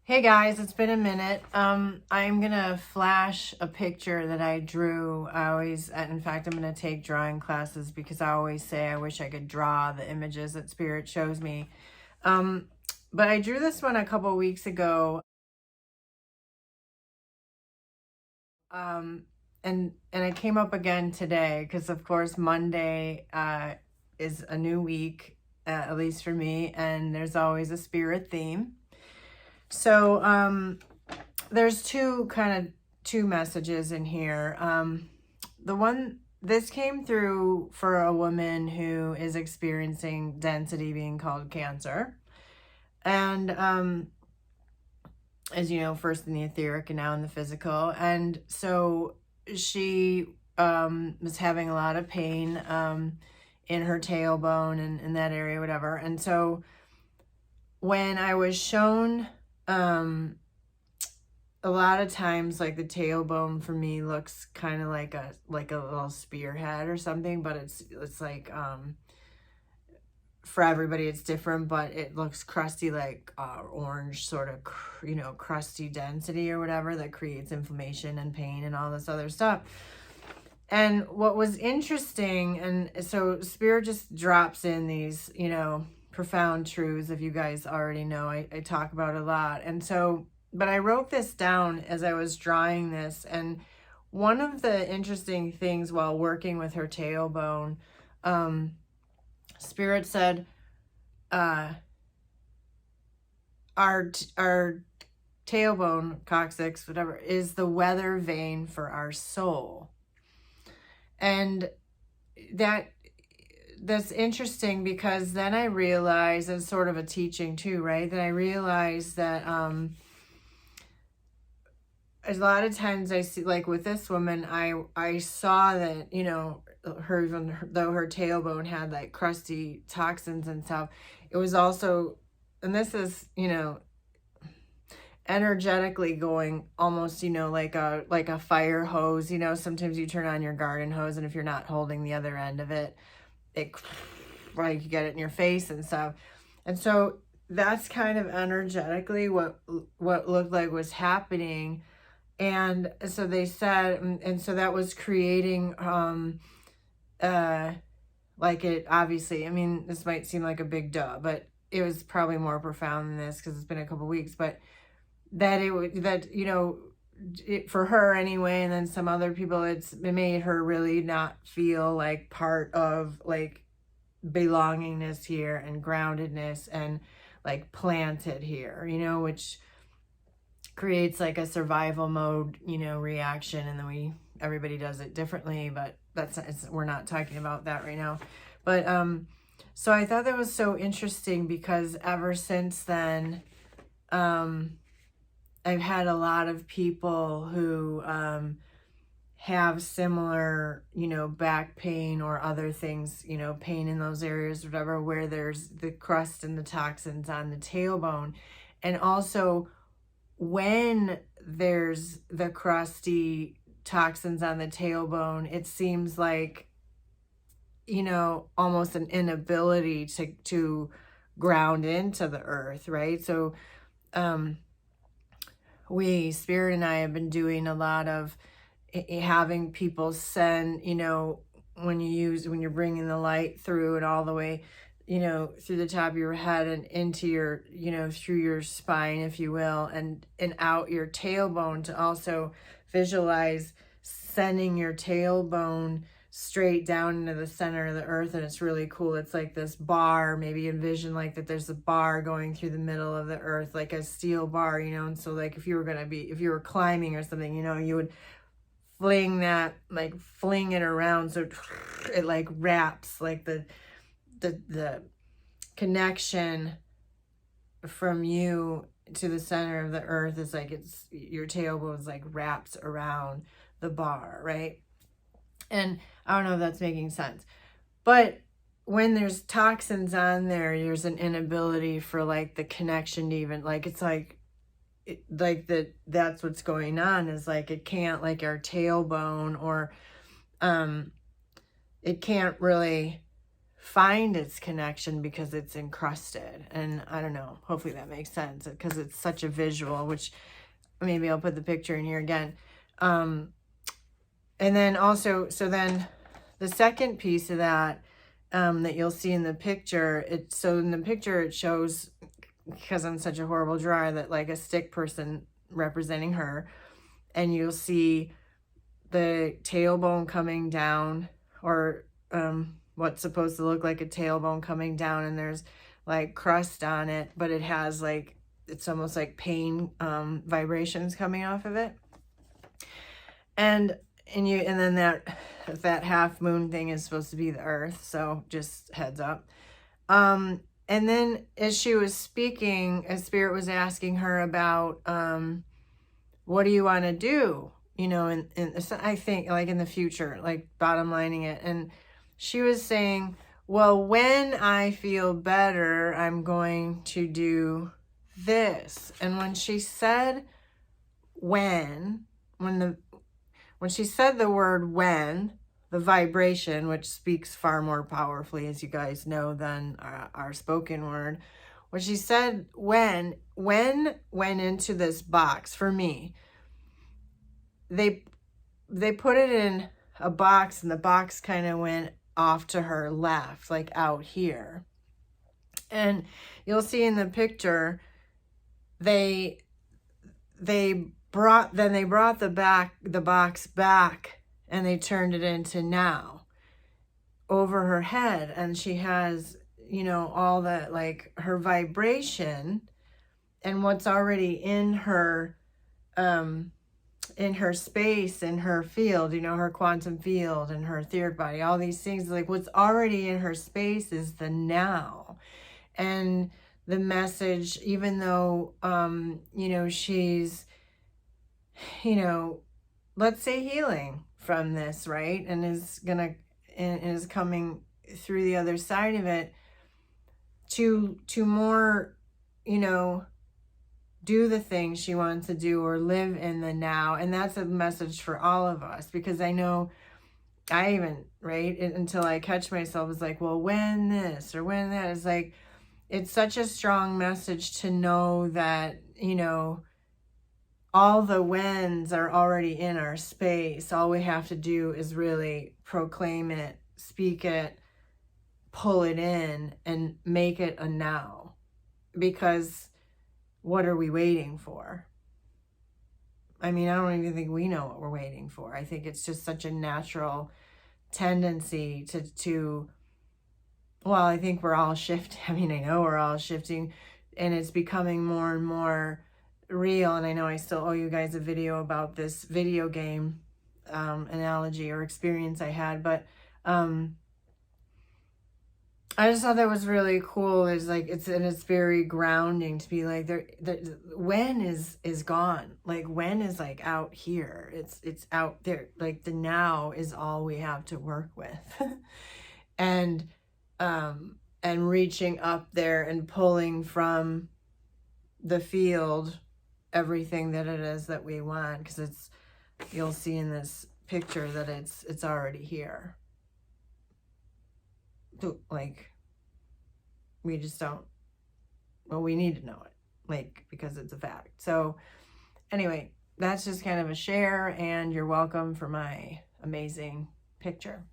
Hey guys, it's been a minute. I'm gonna flash a picture that I drew. In fact, I'm gonna take drawing classes because I always say I wish I could draw the images that Spirit shows me. But I drew this one a couple weeks ago. And it came up again today because, of course, Monday is a new week, at least for me, and there's always a spirit theme. So there's two messages in here. This came through for a woman who is experiencing density being called cancer. And as you know, first in the etheric and now in the physical. And so she was having a lot of pain in her tailbone and in that area, whatever. And so when I was shown a lot of times, like, the tailbone for me looks kind of like a little spearhead or something, but it's like for everybody it's different, but it looks crusty, like orange sort of, crusty density or whatever that creates inflammation and pain and all this other stuff. And what was interesting, and so Spirit just drops in these, profound truths, if you guys already know, I talk about a lot. And so, but I wrote this down as I was drawing this, and one of the interesting things while working with her tailbone, Spirit said, our tailbone, coccyx, whatever, is the weather vane for our soul. And that's interesting because then I realized, it's sort of a teaching too, right? That I realized that a lot of times I see, like with this woman, I saw that, her, even though her tailbone had like crusty toxins and stuff, it was also, and this is, energetically going almost, like a fire hose. Sometimes you turn on your garden hose, and if you're not holding the other end of it, like you get it in your face and stuff. And so that's kind of energetically what looked like was happening. And so they said, and so that was creating like, it obviously, I mean, this might seem like a big duh, but it was probably more profound than this because it's been a couple weeks. But that for her anyway, and then some other people, it made her really not feel like part of, like, belongingness here and groundedness and like planted here, which creates like a survival mode, reaction. And then everybody does it differently, but we're not talking about that right now. But so I thought that was so interesting because ever since then, I've had a lot of people who have similar, back pain or other things, pain in those areas, whatever, where there's the crust and the toxins on the tailbone. And also when there's the crusty toxins on the tailbone, it seems like, almost an inability to ground into the earth, right? So Spirit and I have been doing a lot of having people send, when you're bringing the light through and all the way, through the top of your head and into your, through your spine, if you will, and out your tailbone, to also visualize sending your tailbone straight down into the center of the earth. And it's really cool. It's like this bar, maybe envision like that there's a bar going through the middle of the earth, like a steel bar, and so like if you were climbing or something, you would fling it around so it like wraps, like the connection from you to the center of the earth is like your tailbone's like wraps around the bar, right? And I don't know if that's making sense, but when there's toxins on there, there's an inability for like the connection to even, like, it's like, that's what's going on, is like it can't, like our tailbone, or it can't really find its connection because it's encrusted. And I don't know, hopefully that makes sense, because it's such a visual, which maybe I'll put the picture in here again. And then also, so then the second piece of that, that you'll see in the picture, so in the picture it shows, because I'm such a horrible drawer, that like a stick person representing her, and you'll see the tailbone coming down, or what's supposed to look like a tailbone coming down, and there's like crust on it, but it has like, it's almost like pain vibrations coming off of it. And then that half moon thing is supposed to be the earth, so just heads up. And then as she was speaking, a spirit was asking her about what do you want to do, you know, and I think like in the future, like bottom lining it. And she was saying, well, when I feel better, I'm going to do this. And when she said when she said the word when, the vibration, which speaks far more powerfully, as you guys know, than our spoken word, when she said when went into this box, for me, they put it in a box, and the box kind of went off to her left, like out here. And you'll see in the picture, they brought the box back, and they turned it into now over her head. And she has, you know, all that, like her vibration and what's already in her space, in her field, you know, her quantum field and her etheric body, all these things, like what's already in her space is the now. And the message, even though, you know, she's, you know, let's say healing from this, right? And is coming through the other side of it to more, you know, do the things she wants to do, or live in the now. And that's a message for all of us, because I know I even, right, until I catch myself, is like, well, when this or when that, is like, it's such a strong message to know that, you know, all the whens are already in our space. All we have to do is really proclaim it, speak it, pull it in, and make it a now. Because what are we waiting for? I mean, I don't even think we know what we're waiting for. I think it's just such a natural tendency to well, I think we're all shifting. I mean, I know we're all shifting, and it's becoming more and more real. And I know I still owe you guys a video about this video game analogy or experience I had, but I just thought that was really cool. It's like, it's very grounding to be like, the when is gone. Like, when is like out here. It's out there. Like, the now is all we have to work with. and reaching up there and pulling from the field everything that it is that we want, because it's, you'll see in this picture that it's already here. Like, we just don't, well, we need to know it, like, because it's a fact. So anyway, that's just kind of a share, and you're welcome for my amazing picture.